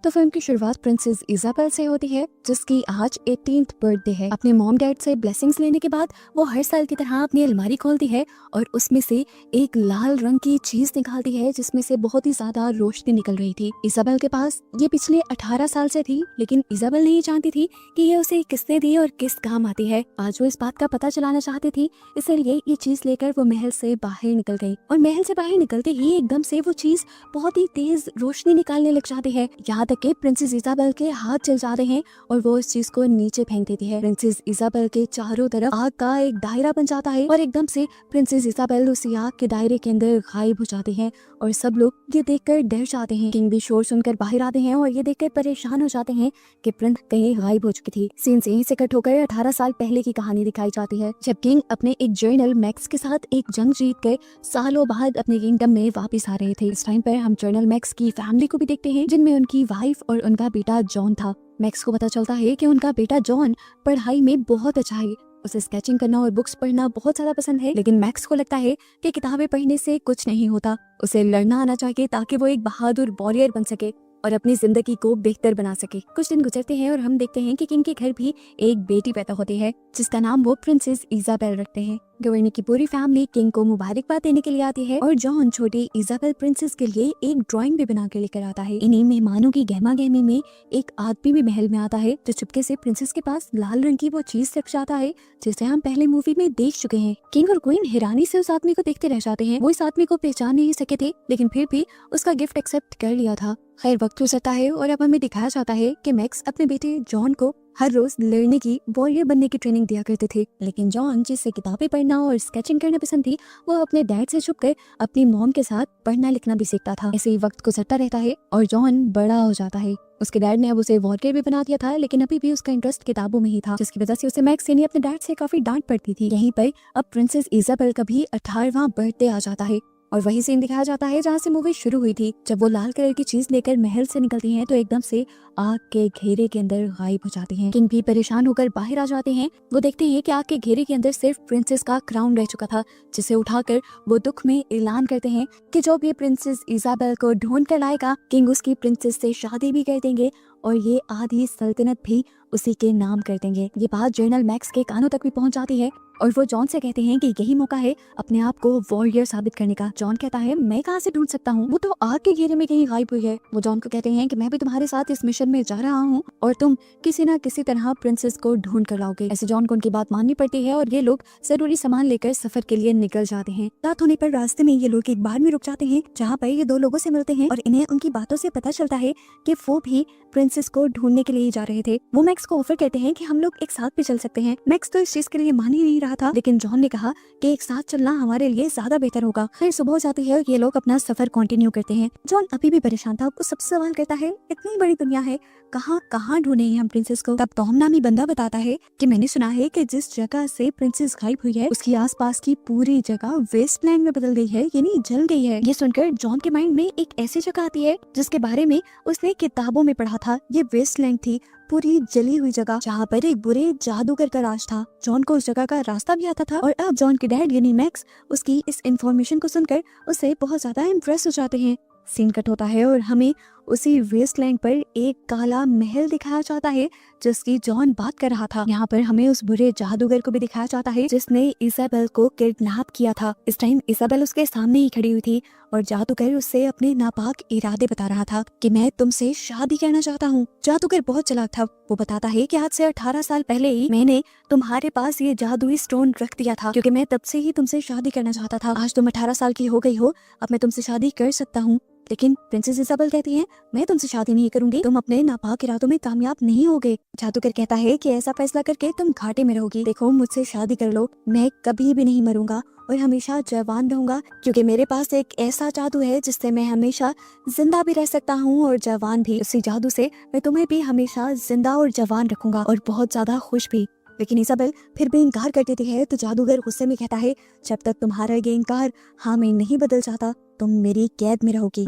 तो फिल्म की शुरुआत प्रिंसेस इजाबेल से होती है, जिसकी आज 18th बर्थडे है। अपने मॉम डैड से ब्लेसिंग्स लेने के बाद वो हर साल की तरह अपनी अलमारी खोलती है और उसमें से एक लाल रंग की चीज निकालती है, जिसमें से बहुत ही ज्यादा रोशनी निकल रही थी। इजाबेल के पास ये पिछले 18 साल से थी, लेकिन इजाबेल नहीं जानती थी कि ये उसे किसने दी और किस काम आती है। आज वो इस बात का पता चलाना चाहती थी, इसलिए ये चीज लेकर वो महल से बाहर निकल गई और महल से बाहर निकलते ही एकदम से वो चीज बहुत ही तेज रोशनी निकालने लग जाती है। यहाँ तक कि प्रिंसेस इजाबेल के हाथ जल जाते हैं और वो इस चीज को नीचे फेंक देती है। प्रिंसेस इजाबेल के चारों तरफ आग का एक दायरा बन जाता है और एकदम से प्रिंसेस इजाबेल उसी आग के दायरे के अंदर गायब हो जाती है और सब लोग ये देखकर डर जाते हैं। किंग भी शोर सुनकर बाहर आते हैं और ये देखकर परेशान हो जाते हैं कि प्रिंस कहीं गायब हो चुकी थी। सीन से ही कट होकर 18 साल पहले की कहानी दिखाई जाती है, जब किंग अपने एक जर्नल मैक्स के साथ एक जंग जीत कर सालों बाद अपने किंगडम में वापस आ रहे थे। इस टाइम पर हम जर्नल मैक्स की फैमिली को भी देखते हैं, जिनमें उनकी वाइफ और उनका बेटा जॉन था। मैक्स को पता चलता है कि उनका बेटा जॉन पढ़ाई में बहुत अच्छा है, उसे स्केचिंग करना और बुक्स पढ़ना बहुत ज्यादा पसंद है, लेकिन मैक्स को लगता है कि किताबें पढ़ने से कुछ नहीं होता, उसे लड़ना आना चाहिए ताकि वो एक बहादुर वॉरियर बन सके और अपनी जिंदगी को बेहतर बना सके। कुछ दिन गुजरते हैं और हम देखते हैं कि किंग के घर भी एक बेटी पैदा होती है, जिसका नाम वो प्रिंसेस इजाबेल रखते हैं। गवर्नर की पूरी फैमिली किंग को मुबारकबाद देने के लिए आती है और जॉन छोटी इजाबेल प्रिंसेस के लिए एक ड्राइंग भी बना कर लेकर आता है। इन्हीं मेहमानों की गहमा गहमी में एक आदमी भी महल में आता है, जो चुपके से प्रिंसेस के पास लाल रंग की वो चीज रख जाता है जिसे हम पहले मूवी में देख चुके हैं। किंग और क्वीन हैरानी से उस आदमी को देखते रह जाते हैं। वो इस आदमी को पहचान नहीं सके थे, लेकिन फिर भी उसका गिफ्ट एक्सेप्ट कर लिया था। खैर, वक्त गुजरता है और अब हमें दिखाया जाता है कि मैक्स अपने बेटे जॉन को हर रोज लड़ने की, वॉरियर बनने की ट्रेनिंग दिया करते थे, लेकिन जॉन, जिसे किताबें पढ़ना और स्केचिंग करना पसंद थी, वो अपने डैड से छुपकर अपनी मॉम के साथ पढ़ना लिखना भी सीखता था। ऐसे ही वक्त गुजरता रहता है और जॉन बड़ा हो जाता है। उसके डैड ने अब उसे वॉरियर भी बना दिया था, लेकिन अभी भी उसका इंटरेस्ट किताबों में ही था, जिसकी वजह से उसे मैक्स यानी अपने डैड से काफी डांट पड़ती थी। यहीं पर अब प्रिंसेस इजाबेल का भी 18वां बर्थडे आ जाता है और वही सीन दिखाया जाता है जहाँ से मूवी शुरू हुई थी। जब वो लाल कलर की चीज लेकर महल से निकलती हैं तो एकदम से आग के घेरे के अंदर गायब हो जाती हैं। किंग भी परेशान होकर बाहर आ जाते हैं। वो देखते हैं कि आग के घेरे के अंदर सिर्फ प्रिंसेस का क्राउन रह चुका था, जिसे उठाकर वो दुख में ऐलान करते हैं कि जब ये प्रिंसेस इजाबेल को ढूंढ कर लाएगा, किंग उसकी प्रिंसेस से शादी भी कर देंगे और ये आधी सल्तनत भी उसी के नाम कर देंगे। ये बात जर्नल मैक्स के कानों तक भी पहुंच जाती है और वो जॉन से कहते हैं कि यही मौका है अपने आप को वॉरियर साबित करने का। जॉन कहता है, मैं कहाँ से ढूंढ सकता हूँ, वो तो आग के घेरे में कहीं गायब हुई है। वो जॉन को कहते हैं कि मैं भी तुम्हारे साथ इस मिशन में जा रहा हूँ और तुम किसी न किसी तरह प्रिंसेस को ढूंढ कर लाओगे। ऐसे जॉन को उनकी बात माननी पड़ती है और ये लोग जरूरी सामान लेकर सफर के लिए निकल जाते हैं। रात होने पर रास्ते में ये लोग एक बार में रुक जाते हैं, जहाँ पर ये दो लोगों से मिलते हैं और इन्हें उनकी बातों से पता चलता है कि वो भी प्रिंसेस को ढूंढने के लिए जा रहे थे। वो मैक्स को ऑफर कहते हैं कि हम लोग एक साथ भी चल सकते हैं। मैक्स तो इस चीज के लिए मान ही नहीं रहा था, लेकिन जॉन ने कहा कि एक साथ चलना हमारे लिए ज्यादा बेहतर होगा। फिर सुबह हो जाती है और ये लोग अपना सफर कंटिन्यू करते हैं। जॉन अभी भी परेशान था। वो सबसे सवाल करता है, इतनी बड़ी दुनिया है, कहाँ ढूंढे हम प्रिंसेस को। तब टॉम नामी बंदा बताता है कि मैंने सुना है कि जिस जगह से प्रिंसेस गायब हुई है, उसकी आसपास की पूरी जगह वेस्टलैंड में बदल गई है, यानी जल गई है। ये सुनकर जॉन के माइंड में एक ऐसी जगह आती है जिसके बारे में उसने किताबों में पढ़ा था। ये वेस्टलैंड थी, पूरी जली हुई जगह, जहाँ पर एक बुरे जादूगर का राज था। जॉन को उस जगह का रास्ता भी आता था और अब जॉन के डैड यानी मैक्स उसकी इस इन्फॉर्मेशन को सुनकर उससे बहुत ज्यादा इम्प्रेस हो जाते हैं। सीन कट होता है और हमें उसी वेस्टलैंड पर एक काला महल दिखाया जाता है जिसकी जॉन बात कर रहा था। यहाँ पर हमें उस बुरे जादूगर को भी दिखाया जाता है जिसने इजाबेल को किडनैप किया था। इस टाइम इजाबेल उसके सामने ही खड़ी हुई थी और जादूगर उससे अपने नापाक इरादे बता रहा था कि मैं तुमसे शादी करना चाहता हूँ। जादूगर बहुत चालाक था। वो बताता है कि आज से 18 साल पहले ही मैंने तुम्हारे पास ये जादुई स्टोन रख दिया था, क्योंकि मैं तब से ही तुमसे शादी करना चाहता था। आज तुम 18 साल की हो गई हो, अब मैं तुमसे शादी कर सकता हूँ। लेकिन प्रिंसेस इजाबेल कहती है, मैं तुमसे शादी नहीं करूंगी, तुम अपने नापाक इरादों में कामयाब नहीं होगे। जादूगर कहता है कि ऐसा फैसला करके तुम घाटे में रहोगी। देखो, मुझसे शादी कर लो, मैं कभी भी नहीं मरूंगा और हमेशा जवान रहूंगा, क्योंकि मेरे पास एक ऐसा जादू है जिससे मैं हमेशा जिंदा भी रह सकता हूँ और जवान भी। उसी जादू से मैं तुम्हें भी हमेशा जिंदा और जवान रखूंगा और बहुत ज्यादा खुश भी। लेकिन इजाबेल फिर भी इनकार कर देती है तो जादूगर गुस्से में कहता है, जब तक तुम्हारा ये इनकार हाँ में नहीं बदल जाता, तुम मेरी कैद में रहोगी।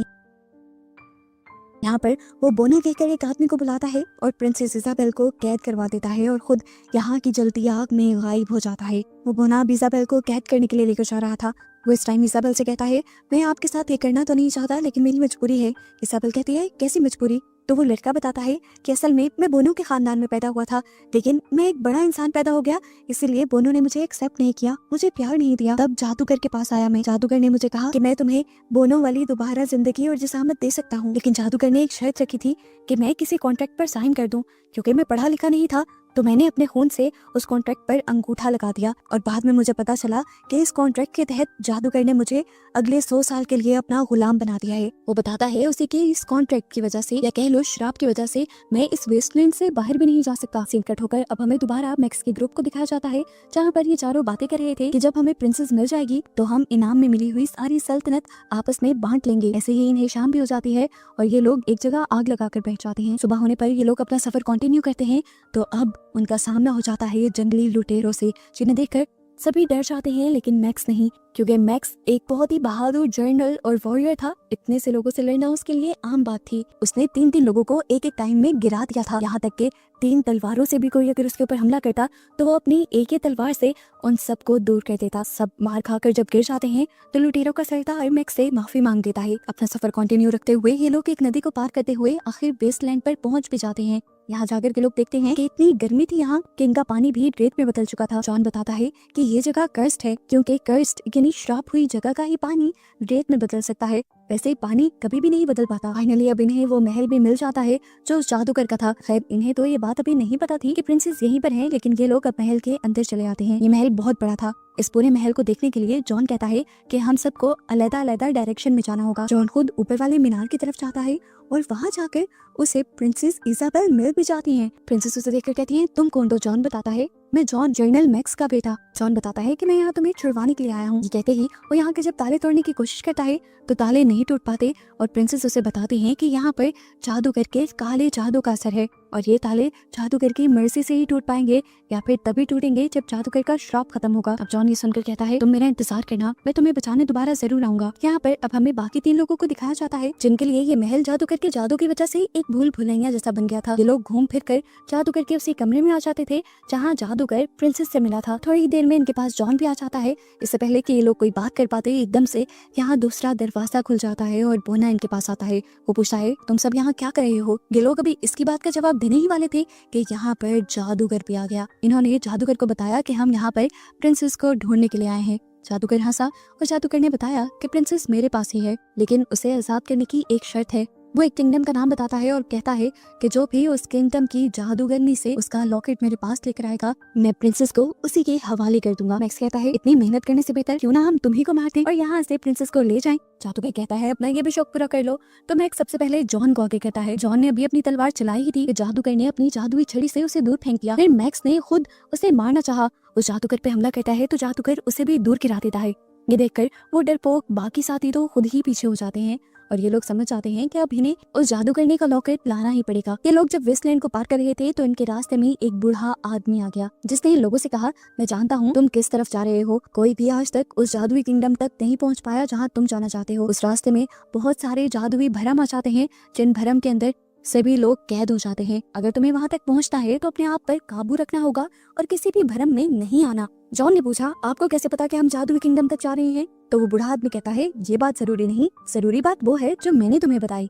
यहाँ पर वो बोना कहकर एक आदमी को बुलाता है और प्रिंसेस इजाबेल को कैद करवा देता है और खुद यहाँ की जलती आग में गायब हो जाता है। वो बोना इजाबेल को कैद करने के लिए लेकर जा रहा था। वो इस टाइम इजाबेल से कहता है, मैं आपके साथ ये करना तो नहीं चाहता, लेकिन मेरी मजबूरी है। इजाबेल कहती है, कैसी मजबूरी? तो वो लड़का बताता है कि असल में मैं बोनो के खानदान में पैदा हुआ था, लेकिन मैं एक बड़ा इंसान पैदा हो गया, इसीलिए बोनो ने मुझे एक्सेप्ट नहीं किया, मुझे प्यार नहीं दिया। तब जादूगर के पास आया मैं। जादूगर ने मुझे कहा कि मैं तुम्हें बोनो वाली दोबारा जिंदगी और जिसामत दे सकता हूँ, लेकिन जादूगर ने एक शर्त रखी थी कि मैं किसी कॉन्ट्रैक्ट पर साइन कर दूं। क्योंकि मैं पढ़ा लिखा नहीं था तो मैंने अपने खून से उस कॉन्ट्रैक्ट पर अंगूठा लगा दिया, और बाद में मुझे पता चला कि इस कॉन्ट्रैक्ट के तहत जादूगर ने मुझे अगले 100 साल के लिए अपना गुलाम बना दिया है। वो बताता है उसी के इस कॉन्ट्रैक्ट की वजह से, या कह लो श्राप की वजह से, मैं इस वेस्टलैंड से बाहर भी नहीं जा सकता। सीन कट होकर अब हमें दोबारा मैक्स के ग्रुप को दिखाया जाता है, जहाँ पर ये चारों बातें कर रहे थे कि जब हमें प्रिंसेस मिल जाएगी तो हम इनाम में मिली हुई सारी सल्तनत आपस में बांट लेंगे। ऐसे ही इन्हें शाम भी हो जाती है और ये लोग एक जगह आग लगाकर बैठ जाते हैं। सुबह होने पर ये लोग अपना सफर कंटिन्यू करते हैं, तो अब उनका सामना हो जाता है जंगली लुटेरों से, जिन्हें देखकर सभी डर जाते हैं, लेकिन मैक्स नहीं, क्योंकि मैक्स एक बहुत ही बहादुर जनरल और वॉरियर था। इतने से लोगों से लड़ना उसके लिए आम बात थी। उसने 3-3 लोगों को एक एक टाइम में गिरा दिया था, यहाँ तक कि 3 तलवारों से भी कोई अगर उसके ऊपर हमला करता तो वो अपनी एक ही तलवार से उन सबको दूर कर देता। सब मार खाकर जब गिर जाते हैं तो लुटेरों का सरदार मैक्स से माफी मांग देता है। अपना सफर कंटिन्यू रखते हुए ये लोग एक नदी को पार करते हुए आखिर वेस्टलैंड पर पहुंच भी जाते हैं। यहाँ जाकर के लोग देखते हैं कि इतनी गर्मी थी यहाँ कि इनका पानी भी रेत में बदल चुका था। जॉन बताता है कि ये जगह कर्स्ड है, क्योंकि कर्स्ड यानी श्राप हुई जगह का ही पानी रेत में बदल सकता है, वैसे पानी कभी भी नहीं बदल पाता। फाइनली अब इन्हें वो महल भी मिल जाता है जो जादूगर का था। खैर इन्हें तो ये बात अभी नहीं पता थी कि प्रिंसेस यहीं पर है, लेकिन ये लोग अब महल के अंदर चले आते हैं। ये महल बहुत बड़ा था। इस पूरे महल को देखने के लिए जॉन कहता है कि हम सबको अलग-अलग डायरेक्शन में जाना होगा। जॉन खुद ऊपर वाले मीनार की तरफ जाता है और वहाँ जाकर उसे प्रिंसेस इजाबेल मिल भी जाती हैं। प्रिंसेस उसे देखकर कहती हैं, तुम कौन? तो जॉन बताता है, मैं जॉन, जनरल मैक्स का बेटा। जॉन बताता है कि मैं यहाँ तुम्हें छुड़वाने के लिए आया हूँ। ये कहते ही वो यहाँ के जब ताले तोड़ने की कोशिश करता है तो ताले नहीं टूट पाते, और प्रिंसेस उसे बताती हैं कि यहाँ पर जादूगर के काले जादू का असर है और ये ताले जादूगर की मर्जी से ही टूट पाएंगे या फिर तभी टूटेंगे जब जादूगर का श्राप खत्म होगा। अब जॉन ये सुनकर कहता है, तुम मेरा इंतजार करना, मैं तुम्हें बचाने दोबारा जरूर आऊंगा। यहाँ पर अब हमें बाकी 3 लोगों को दिखाया जाता है जिनके लिए ये महल जादूगर के जादू की वजह से एक भूल भुलैया जैसा बन गया था। ये लोग घूम फिर कर जादूगर के उसी कमरे में आ जाते थे जहाँ जादूगर प्रिंसेस से मिला था। थोड़ी देर में इनके पास जॉन भी आ जाता है। इससे पहले कि ये लोग कोई बात कर पाते एकदम से यहाँ दूसरा दरवाजा खुल जाता है और बोना इनके पास आता है। वो पूछता है, तुम सब यहाँ क्या कर रहे हो? ये लोग अभी इसकी बात का जवाब देने ही वाले थे कि यहाँ पर जादूगर भी आ गया। इन्होंने जादूगर को बताया कि हम यहाँ पर प्रिंसेस को ढूंढने के लिए आए हैं। जादूगर हंसा और जादूगर ने बताया कि प्रिंसेस मेरे पास ही है, लेकिन उसे आजाद करने की एक शर्त है। वो एक किंगडम का नाम बताता है और कहता है कि जो भी उस किंगडम की जादूगरनी से उसका लॉकेट मेरे पास लेकर आएगा, मैं प्रिंसेस को उसी के हवाले कर दूंगा। मैक्स कहता है, इतनी मेहनत करने से बेहतर क्यों ना हम तुम्ही को मार दें और यहाँ से प्रिंसेस को ले जाएं। जादूगर कहता है, अपना ये भी शौक पूरा कर लो। तो मैक्स सबसे पहले जॉन को आगे कहता है। जॉन ने अभी अपनी तलवार चलाई ही थी, जादूगर ने अपनी जादुई छड़ी से उसे दूर फेंक दिया। फिर मैक्स ने खुद उसे मारना चाहा, उस जादूगर पे हमला करता है तो जादूगर उसे भी दूर गिरा देता है। ये देखकर वो डरपोक बाकी साथी तो खुद ही पीछे हो जाते हैं और ये लोग समझ जाते हैं कि अब इन्हें उस जादूगरनी का लॉकेट लाना ही पड़ेगा। ये लोग जब वेस्टलैंड को पार कर रहे थे तो इनके रास्ते में एक बूढ़ा आदमी आ गया, जिसने इन लोगों से कहा, मैं जानता हूँ तुम किस तरफ जा रहे हो, कोई भी आज तक उस जादुई किंगडम तक नहीं पहुँच पाया जहाँ तुम जाना चाहते हो। उस रास्ते में बहुत सारे जादुई भरम आ जाते हैं, जिन भरम के अंदर सभी लोग कैद हो जाते हैं। अगर तुम्हें वहां तक पहुंचना है तो अपने आप पर काबू रखना होगा और किसी भी भ्रम में नहीं आना। जॉन ने पूछा, आपको कैसे पता कि हम जादुई किंगडम तक जा रहे हैं? तो वो बूढ़ा आदमी कहता है, ये बात जरूरी नहीं, जरूरी बात वो है जो मैंने तुम्हें बताई।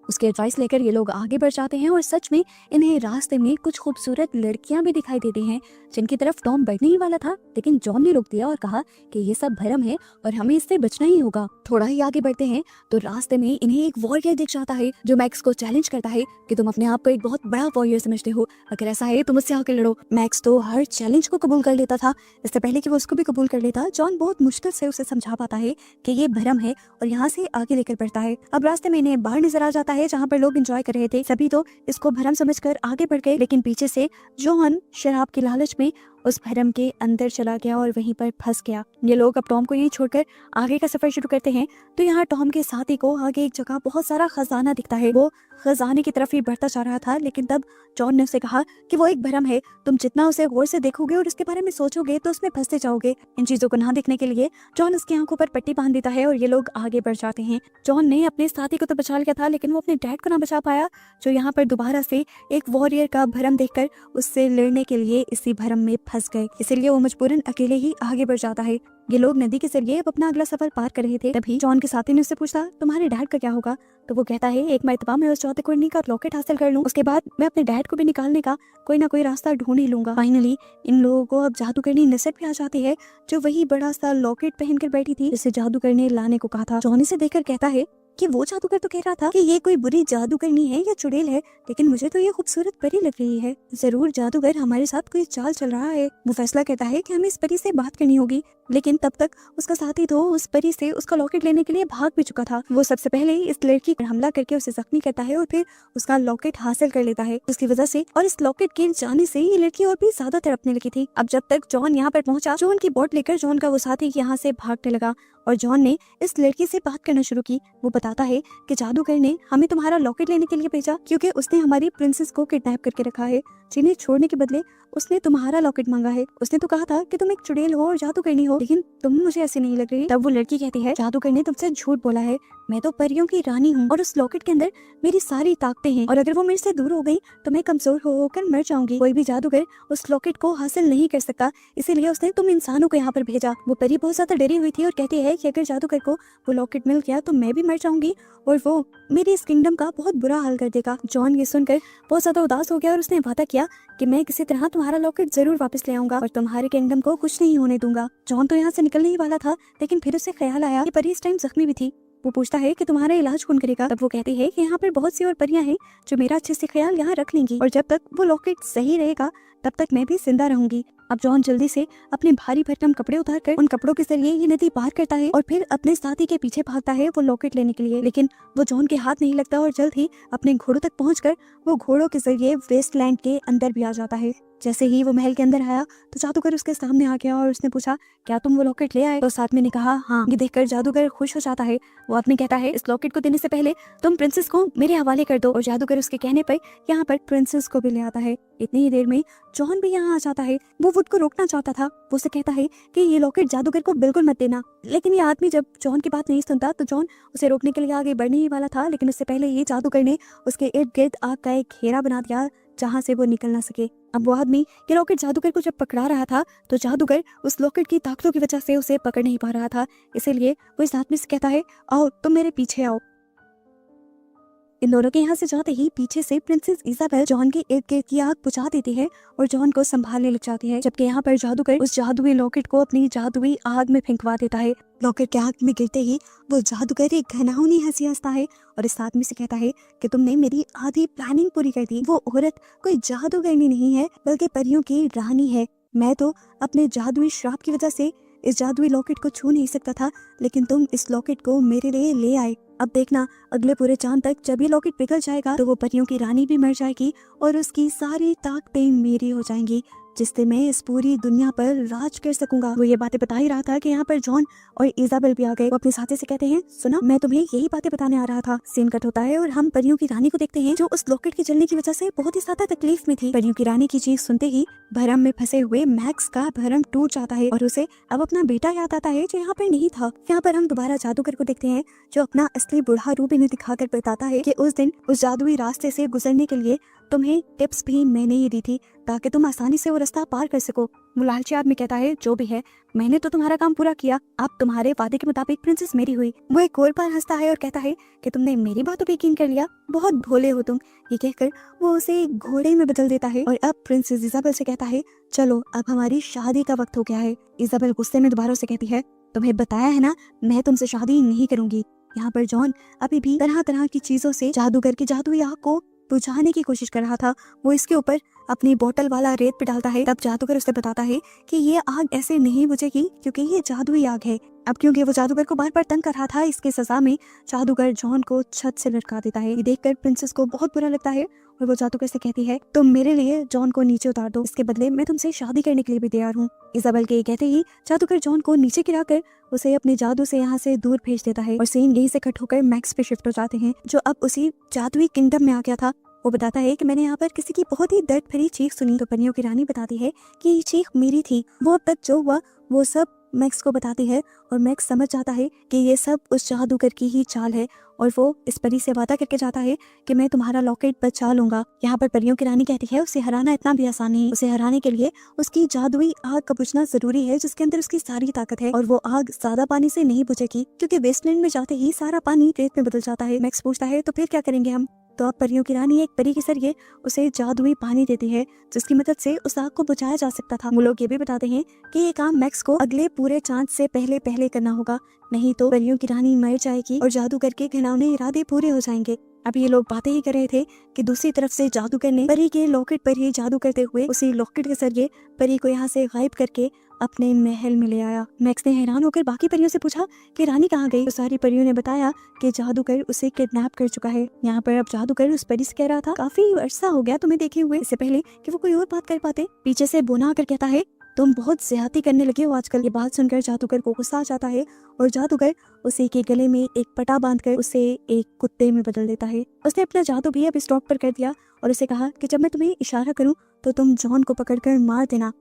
उसके एडवाइस लेकर ये लोग आगे बढ़ जाते हैं और सच में इन्हें रास्ते में कुछ खूबसूरत लड़कियां भी दिखाई देती हैं, जिनकी तरफ टॉम बढ़ने ही वाला था, लेकिन जॉन ने रोक दिया और कहा कि ये सब भरम है और हमें इससे बचना ही होगा। थोड़ा ही आगे बढ़ते हैं तो रास्ते में इन्हें एक वॉरियर दिख जाता है जो मैक्स को चैलेंज करता है कि तुम अपने आप को एक बहुत बड़ा वॉरियर समझते हो, अगर ऐसा है तो मुझसे आकर लड़ो। मैक्स तो हर चैलेंज को कबूल कर लेता था। इससे पहले कि वो उसको भी कबूल कर लेता, जॉन बहुत मुश्किल से उसे समझा पाता है कि ये भरम है और यहाँ से आगे लेकर बढ़ता है। अब रास्ते में इन्हें बाहर नजर आ जाता है जहाँ पर लोग एंजॉय कर रहे थे। सभी तो इसको भरम समझकर आगे बढ़ गए, लेकिन पीछे से जॉन शराब की लालच में उस भरम के अंदर चला गया और वहीं पर फंस गया। ये लोग अब टॉम को यहीं छोड़कर आगे का सफर शुरू करते हैं तो यहाँ टॉम के साथी को आगे एक जगह बहुत सारा खजाना दिखता है। वो खजाने की तरफ ही बढ़ता जा रहा था, लेकिन तब जॉन ने उसे कहा कि वो एक भरम है, तुम जितना उसे गौर से देखोगे और उसके बारे में सोचोगे तो उसमें फंसते जाओगे। इन चीजों को ना देखने के लिए जॉन उसकी आंखों पर पट्टी बांध देता है और ये लोग आगे बढ़ जाते हैं। जॉन ने अपने साथी को तो बचा लिया था, लेकिन वो अपने डैड को ना बचा पाया, जो यहाँ पर दोबारा से एक वॉरियर का भरम देखकर उससे लड़ने के लिए इसी भरम में फंस गए। इसीलिए वो मजबूरन अकेले ही आगे बढ़ जाता है। ये लोग नदी के जरिए अब अपना अगला सफर पार कर रहे थे। तभी जॉन के साथी ने उससे पूछा, तुम्हारे डैड का क्या होगा? तो वो कहता है, एक मरतबा मैं उस जादूगरनी का लॉकेट हासिल कर लूं, उसके बाद मैं अपने डैड को भी निकालने का कोई ना कोई रास्ता ढूंढ ही लूंगा। फाइनली इन लोगों को अब जादूगरनी नजर भी आ जाती है, जो वही बड़ा सा लॉकेट पहनकर बैठी थी जिसे जादूगर ने लाने को कहा था। जॉन इसे देखकर कहता है कि वो जादूगर तो कह रहा था कि ये कोई बुरी जादूगरनी है या चुड़ैल है, लेकिन मुझे तो ये खूबसूरत परी लग रही है। जरूर जादूगर हमारे साथ कोई चाल चल रहा है। वो फैसला कहता है कि हमें इस परी से बात करनी होगी, लेकिन तब तक उसका साथी तो उस परी से उसका लॉकेट लेने के लिए भाग भी चुका था। वो सबसे पहले इस लड़की पर हमला करके उसे जख्मी करता है और फिर उसका लॉकेट हासिल कर लेता है। उसकी वजह से और इस लॉकेट गिर जाने से ये लड़की और भी ज्यादा तड़पने लगी थी। अब जब तक जॉन यहाँ पर पहुंचा, जॉन की बोट लेकर जॉन का वो साथी यहाँ से भागने लगा और जॉन ने इस लड़की से बात करना शुरू की। वो बताता है कि जादूगर ने हमें तुम्हारा लॉकेट लेने के लिए भेजा, क्योंकि उसने हमारी प्रिंसेस को किडनैप करके रखा है, जिन्हें छोड़ने के बदले उसने तुम्हारा लॉकेट मांगा है। उसने तो कहा था कि तुम एक चुड़ैल हो और जादूगरनी हो, लेकिन तुम मुझे ऐसी नहीं लग रही। तब वो लड़की कहती है, जादूगर ने तुमसे झूठ बोला है, मैं तो परियों की रानी हूँ और उस लॉकेट के अंदर मेरी सारी ताकतें हैं, और अगर वो मेरे से दूर हो गई तो मैं कमजोर होकर मर जाऊंगी। कोई भी जादूगर उस लॉकेट को हासिल नहीं कर सकता, इसीलिए उसने तुम इंसानों को यहाँ पर भेजा। वो परी बहुत ज्यादा डरी हुई थी और कहती है कि अगर जादूगर को वो लॉकेट मिल गया तो मैं भी मर जाऊंगी और वो मेरे इस किंगडम का बहुत बुरा हाल कर देगा। जॉन ये सुनकर बहुत ज्यादा उदास हो गया और उसने वादा किया कि मैं किसी तरह तुम्हारा लॉकेट जरूर वापस ले आऊंगा और तुम्हारे किंगडम को कुछ नहीं होने दूंगा। जॉन तो यहाँ से निकलने ही वाला था, लेकिन फिर उसे ख्याल आया कि परी इस टाइम जख्मी भी थी। वो पूछता है कि तुम्हारा इलाज कौन करेगा? तब वो कहती है कि यहाँ पर बहुत सी और परियां हैं जो मेरा अच्छे से ख्याल यहाँ रख लेंगी, और जब तक वो लॉकेट सही रहेगा तब तक मैं भी जिंदा रहूंगी। अब जॉन जल्दी से अपने भारी भरकम कपड़े उतारकर उन कपड़ों के जरिए ये नदी पार करता है और फिर अपने साथी के पीछे भागता है वो लॉकेट लेने के लिए, लेकिन वो जॉन के हाथ नहीं लगता और जल्द ही अपने घोड़ों तक पहुंचकर वो घोड़ों के जरिए वेस्टलैंड के अंदर भी आ जाता है। जैसे ही वो महल के अंदर आया तो जादूगर उसके सामने आ गया और उसने पूछा, क्या तुम वो लॉकेट ले आए? तो साथ में ने कहा, हाँ। ये देखकर जादूगर खुश हो जाता है। वो अपने कहता है, इस लॉकेट को देने से पहले तुम प्रिंसेस को मेरे हवाले कर दो, और जादूगर उसके कहने पर यहाँ पर प्रिंसेस को भी ले आता है। इतनी ही देर में जॉन भी यहाँ आ जाता है। वो वुड को रोकना चाहता था। वो उसे कहता है कि ये लॉकेट जादूगर को बिल्कुल मत देना, लेकिन ये आदमी जब जॉन की बात नहीं सुनता तो जॉन उसे रोकने के लिए आगे बढ़ने ही वाला था, लेकिन उससे पहले ये जादूगर ने उसके इर्द गिर्द आग का एक घेरा बना दिया जहाँ से वो निकल ना सके। अब वो आदमी ये लॉकेट जादूगर को जब पकड़ा रहा था तो जादूगर उस लॉकेट की ताकतों की वजह से उसे पकड़ नहीं पा रहा था, इसीलिए वो इस आदमी से कहता है, आओ तुम मेरे पीछे आओ। इन दोनों के यहाँ से जाते ही पीछे से प्रिंसेस इजाबेल जॉन के इर्द गिर्द की आग बुझा देती है और जॉन को संभालने लग जाती है, जबकि यहाँ पर जादूगर उस जादुई लॉकेट को अपनी जादुई आग में फेंकवा देता है। लॉकेट के आग में गिरते ही वो जादूगर एक घनाउनी हंसी हंसता है और इस आदमी से कहता है कि तुमने मेरी आधी प्लानिंग पूरी कर दी। वो औरत कोई जादूगरनी नहीं है, बल्कि परियों की रानी है। मैं तो अपने जादुई श्राप की वजह से इस जादुई लॉकेट को छू नहीं सकता था, लेकिन तुम इस लॉकेट को मेरे लिए ले आए। अब देखना, अगले पूरे चांद तक जब ये लॉकेट पिघल जाएगा तो वो परियों की रानी भी मर जाएगी और उसकी सारी ताकतें मेरी हो जाएंगी, जिससे मैं इस पूरी दुनिया पर राज कर सकूंगा। वो ये बातें बता ही रहा था कि यहाँ पर जॉन और इजाबेल भी आ गए। वो अपने साथी से कहते हैं, सुनो, मैं तुम्हें यही बातें बताने आ रहा था। सीन कट होता है और हम परियों की रानी को देखते हैं, जो उस लॉकेट के जलने की वजह से बहुत ही ज्यादा तकलीफ में थी। परियों की रानी की चीख सुनते ही भरम में फंसे हुए मैक्स का भरम टूट जाता है और उसे अब अपना बेटा याद आता है जो यहाँ पर नहीं था। यहाँ पर हम दोबारा जादूगर को देखते हैं, जो अपना असली बूढ़ा रूप इन्हें दिखाकर बताता है कि उस दिन उस जादुई रास्ते से गुजरने के लिए तुम्हें टिप्स भी मैंने ही दी थी, ताकि तुम आसानी से वो रास्ता पार कर सको। वो लालची आदमी कहता है, जो भी है, मैंने तो तुम्हारा काम पूरा किया, अब तुम्हारे वादे के मुताबिक प्रिंसेस मेरी हुई। वो एक गोल पार हंसता है और कहता है कि तुमने मेरी बातों पे यकीन कर लिया, बहुत भोले हो तुम। ये कहकर वो उसे घोड़े में बदल देता है और अब प्रिंसेस इजाबेल से कहता है, चलो अब हमारी शादी का वक्त हो गया है। इजाबेल गुस्से में दोबारा से कहती है, तुम्हें बताया है ना, मैं तुमसे शादी नहीं करूंगी। यहाँ पर जॉन अभी भी तरह तरह की चीजों से जादूगर की जादुई आग को बुझाने की कोशिश कर रहा था। वो इसके ऊपर अपनी बोतल वाला रेत पे डालता है। तब जादूगर उसे बताता है कि ये आग ऐसे नहीं बुझेगी क्योंकि ये जादुई आग है। अब क्योंकि वो जादूगर को बार बार तंग कर रहा था, इसके सजा में जादूगर जॉन को छत से लटका देता है। ये देखकर प्रिंसेस को बहुत बुरा लगता है और वो जादूगर से कहती है, तुम मेरे लिए जॉन को नीचे उतार दो, इसके बदले मैं तुमसे शादी करने के लिए भी तैयार हूँ। इजाबेल के कहते ही जादूगर जॉन को नीचे गिराकर उसे अपने जादू से यहाँ से दूर भेज देता है और सीन यहीं से कट होकर मैक्स पे शिफ्ट हो जाते हैं, जो अब उसी जादुई किंगडम में आ गया था। वो बताता है कि मैंने यहाँ पर किसी की बहुत ही दर्द भरी चीख सुनी। तो परियों की रानी बताती है कि ये चीख मेरी थी। वो अब तक जो हुआ वो सब मैक्स को बताती है और मैक्स समझ जाता है कि ये सब उस जादूगर की ही चाल है और वो इस परी से वादा करके जाता है कि मैं तुम्हारा लॉकेट बचा लूंगा। यहाँ पर परियों की रानी कहती है उसे हराना इतना भी आसान नहीं है। उसे हराने के लिए उसकी जादुई आग का बुझना जरूरी है जिसके अंदर उसकी सारी ताकत है और वो आग ज्यादा पानी से नहीं बुझेगी क्योंकि वेस्टलैंड में जाते ही सारा पानी रेत में बदल जाता है। मैक्स पूछता है तो फिर क्या करेंगे हम? तो अब परियों की रानी एक परी के जरिए उसे जादुई पानी देती है जिसकी मदद से उस आग को बुझाया जा सकता था। वो लोग ये भी बताते हैं कि ये काम मैक्स को अगले पूरे चांद से पहले पहले करना होगा, नहीं तो परियों की रानी मर जाएगी और जादूगर के घिनौने इरादे पूरे हो जाएंगे। अब ये लोग बातें ही कर रहे थे कि दूसरी तरफ से जादूगर ने परी के लॉकेट पर ही जादू करते हुए उसी लॉकेट के जरिए परी को यहाँ से गायब करके अपने महल में ले आया। मैक्स ने हैरान होकर बाकी परियों से पूछा कि रानी कहाँ गई? तो सारी परियों ने बताया कि जादूगर उसे किडनैप कर चुका है। यहाँ पर अब जादूगर उस परी से कह रहा था काफी अरसा हो गया तुम्हें देखे हुए, इससे पहले कि वो कोई और बात कर पाते। पीछे से बोना आकर कहता है तुम बहुत ज्यादती करने लगे हो आजकल। ये बात सुनकर जादूगर को गुस्सा आ जाता है और जादूगर उसे के गले में एक पटा बांधकर उसे एक कुत्ते में बदल देता है। उसने अपना जादू भी अब स्टॉप पर कर दिया और उसे कहा कि जब मैं तुम्हें इशारा करूं तो तुम जॉन को पकड़कर मार देना।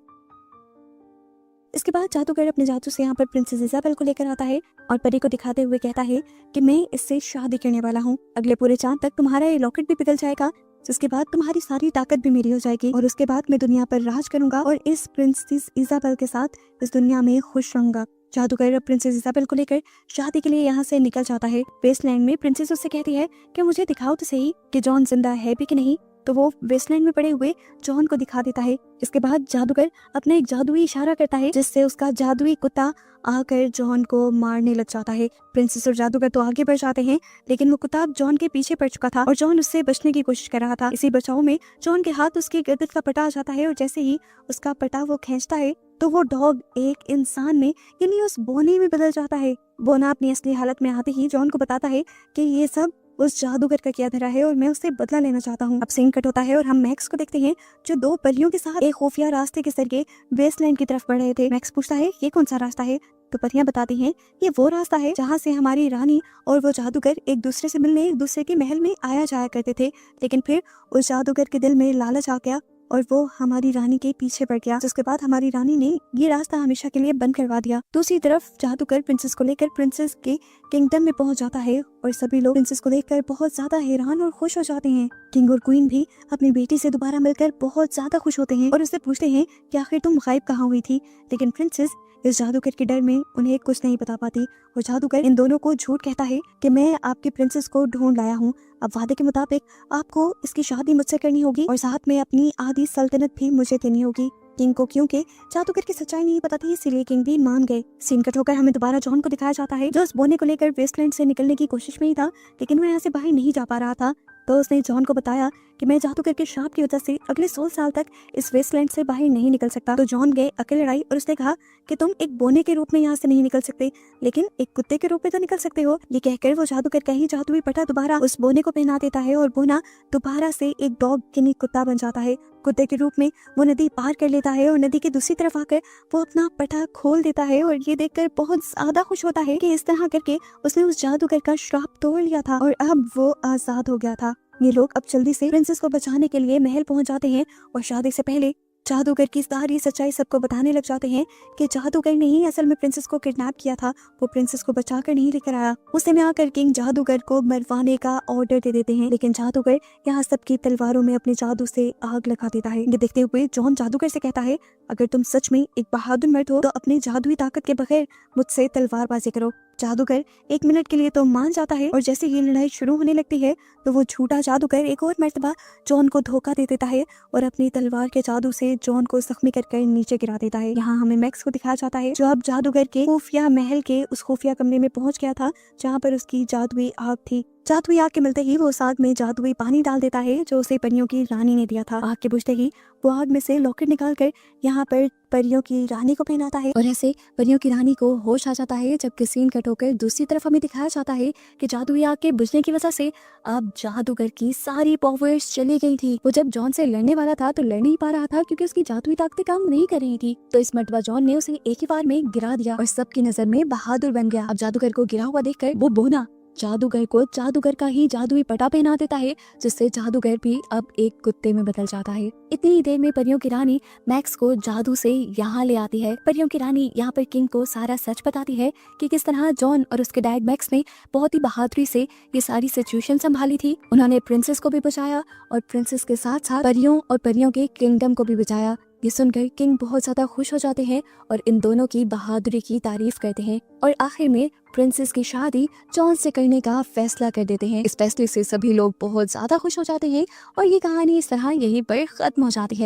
इसके बाद जादूगर अपने जादू से यहाँ पर प्रिंसेस इजाबेल को लेकर आता है और परी को दिखाते हुए कहता है कि मैं इससे शादी करने वाला हूँ। अगले पूरे चांद तक तुम्हारा ये लॉकेट भी पिघल जाएगा जिसके बाद तुम्हारी सारी ताकत भी मेरी हो जाएगी और उसके बाद मैं दुनिया पर राज करूंगा और इस प्रिंसेस इजाबेल के साथ इस दुनिया में खुश रहूंगा। जादूगर प्रिंसेस इजाबेल को लेकर शादी के लिए यहाँ से निकल जाता है। वेस्टलैंड में प्रिंसेस उससे कहती है कि मुझे दिखाओ तो सही कि जॉन जिंदा है भी कि नहीं। तो वो वेस्टलैंड में पड़े हुए जॉन को दिखा देता है। इसके बाद जादूगर अपना एक जादुई इशारा करता है जिससे उसका जादुई कुत्ता आकर जॉन को मारने लग जाता है। प्रिंसेस और जादूगर तो आगे बढ़ जाते हैं लेकिन वो कुत्ता जॉन के पीछे पड़ चुका था और जॉन उससे बचने की कोशिश कर रहा था। इसी बचाव में जॉन के हाथ उसकी गर्दन का पटा आ जाता है और जैसे ही उसका पटा वो खींचता है तो वो डॉग एक इंसान में यानी उस बोने में बदल जाता है। बोना अपनी असली हालत में आते ही जॉन को बताता है कि ये सब उस जादूगर का किया धरा है और मैं उससे बदला लेना चाहता हूँ। अब सीन कट होता है और हम मैक्स को देखते हैं जो दो परियों के साथ एक खुफिया रास्ते के जरिए वेस्टलैंड की तरफ बढ़ रहे थे। मैक्स पूछता है ये कौन सा रास्ता है? तो परियां बताती हैं ये वो रास्ता है जहाँ से हमारी रानी और वो जादूगर एक दूसरे से मिलने एक दूसरे के महल में आया जाया करते थे, लेकिन फिर उस जादूगर के दिल में लालच आ गया और वो हमारी रानी के पीछे पड़ गया, जिसके बाद हमारी रानी ने ये रास्ता हमेशा के लिए बंद करवा दिया। दूसरी तरफ जादूगर प्रिंसेस को लेकर प्रिंसेस के किंगडम में पहुंच जाता है और सभी लोग प्रिंसेस को देखकर बहुत ज्यादा हैरान और खुश हो जाते हैं। किंग और क्वीन भी अपनी बेटी से दोबारा मिलकर बहुत ज्यादा खुश होते हैं और उससे पूछते हैं कि आखिर तुम गायब कहाँ हुई थी, लेकिन प्रिंसेस इस जादूगर के डर में उन्हें कुछ नहीं बता पाती और जादूगर इन दोनों को झूठ कहता है कि मैं आपकी प्रिंसेस को ढूंढ लाया हूँ। अब वादे के मुताबिक आपको इसकी शादी मुझसे करनी होगी और साथ में अपनी आधी सल्तनत भी मुझे देनी होगी। किंग को क्योंकि जादूगर की सच्चाई नहीं पता थी इसलिए किंग भी मान गए। सीन कट होकर हमें दोबारा जॉन को दिखाया जाता है जो उस बोने को लेकर वेस्टलैंड से निकलने की कोशिश में ही था, लेकिन वो यहाँ से बाहर नहीं जा पा रहा था। तो उसने जॉन को बताया कि मैं जादूगर के श्राप की वजह से अगले 100 साल तक इस वेस्टलैंड से बाहर नहीं निकल सकता। तो जॉन गए अकेले लड़ाई और उसने कहा कि तुम एक बोने के रूप में यहाँ से नहीं निकल सकते, लेकिन एक कुत्ते के रूप में तो निकल सकते हो। ये कहकर वो जादूगर का ही जादुई पटा दोबारा उस बोने को पहना देता है और बोना दोबारा से एक डॉग यानी कुत्ता बन जाता है। कुत्ते के रूप में वो नदी पार कर लेता है और नदी के दूसरी तरफ आकर वो अपना पटा खोल देता है और ये देखकर बहुत ज्यादा खुश होता है कि इस तरह करके उसने उस जादूगर का श्राप तोड़ लिया था और अब वो आजाद हो गया था। ये लोग अब जल्दी से प्रिंसेस को बचाने के लिए महल पहुंच जाते हैं और शादी से पहले जादूगर की सारी सच्चाई सबको बताने लग जाते हैं कि जादूगर ने ही असल में प्रिंसेस को किडनैप किया था, वो प्रिंसेस को बचाकर नहीं लेकर आया। उस समय आकर किंग जादूगर को मरवाने का ऑर्डर दे देते हैं, लेकिन जादूगर यहाँ सबकी तलवारों में अपने जादू से आग लगा देता है। ये देखते हुए जॉन जादूगर से कहता है अगर तुम सच में एक बहादुर मर्द हो तो अपनी जादुई ताकत के बगैर मुझसे तलवारबाजी करो। जादूगर 1 मिनट के लिए तो मान जाता है और जैसे ही लड़ाई शुरू होने लगती है तो वो झूठा जादूगर एक और मर्तबा जॉन को धोखा दे देता है और अपनी तलवार के जादू से जॉन को जख्मी कर नीचे गिरा देता है। यहाँ हमें मैक्स को दिखाया जाता है जो अब जादूगर के खुफिया महल के उस खुफिया कमरे में पहुंच गया था जहाँ पर उसकी जादुई आग थी। जादुई आग के मिलते ही वो उस आग में जादुई पानी डाल देता है जो उसे परियों की रानी ने दिया था। आग के बुझते ही वो आग में से लॉकेट निकाल कर यहाँ पर परियों की रानी को पहनाता है और ऐसे परियों की रानी को होश आ जाता है। जबकि सीन कट होकर दूसरी तरफ हमें दिखाया जाता है कि जादुई आग के बुझने की वजह से अब जादूगर की सारी पावर्स चली गई थी। वो जब जॉन से लड़ने वाला था तो लड़ नहीं पा रहा था क्योंकि उसकी जादुई ताकतें काम नहीं कर रही थी। तो इस मर्तबा जॉन ने उसे एक ही बार में गिरा दिया और सबकी नजर में बहादुर बन गया। अब जादूगर को गिरा हुआ देखकर वो बोना जादूगर को जादूगर का ही जादुई पटा पहना देता है, जिससे जादूगर भी अब एक कुत्ते में बदल जाता है। इतनी ही देर में परियों की रानी मैक्स को जादू से यहाँ ले आती है। परियों की रानी यहाँ पर किंग को सारा सच बताती है कि किस तरह जॉन और उसके डैड मैक्स ने बहुत ही बहादुरी से ये सारी सिचुएशन संभाली थी। उन्होंने प्रिंसेस को भी बचाया और प्रिंसेस के साथ साथ परियों और परियों के किंगडम को भी बचाया। ये सुनकर किंग बहुत ज्यादा खुश हो जाते हैं और इन दोनों की बहादुरी की तारीफ करते हैं और आखिर में प्रिंसेस की शादी जॉन से करने का फैसला कर देते हैं। इस फैसले से सभी लोग बहुत ज्यादा खुश हो जाते हैं और ये कहानी इस तरह यहीं पर खत्म हो जाती है।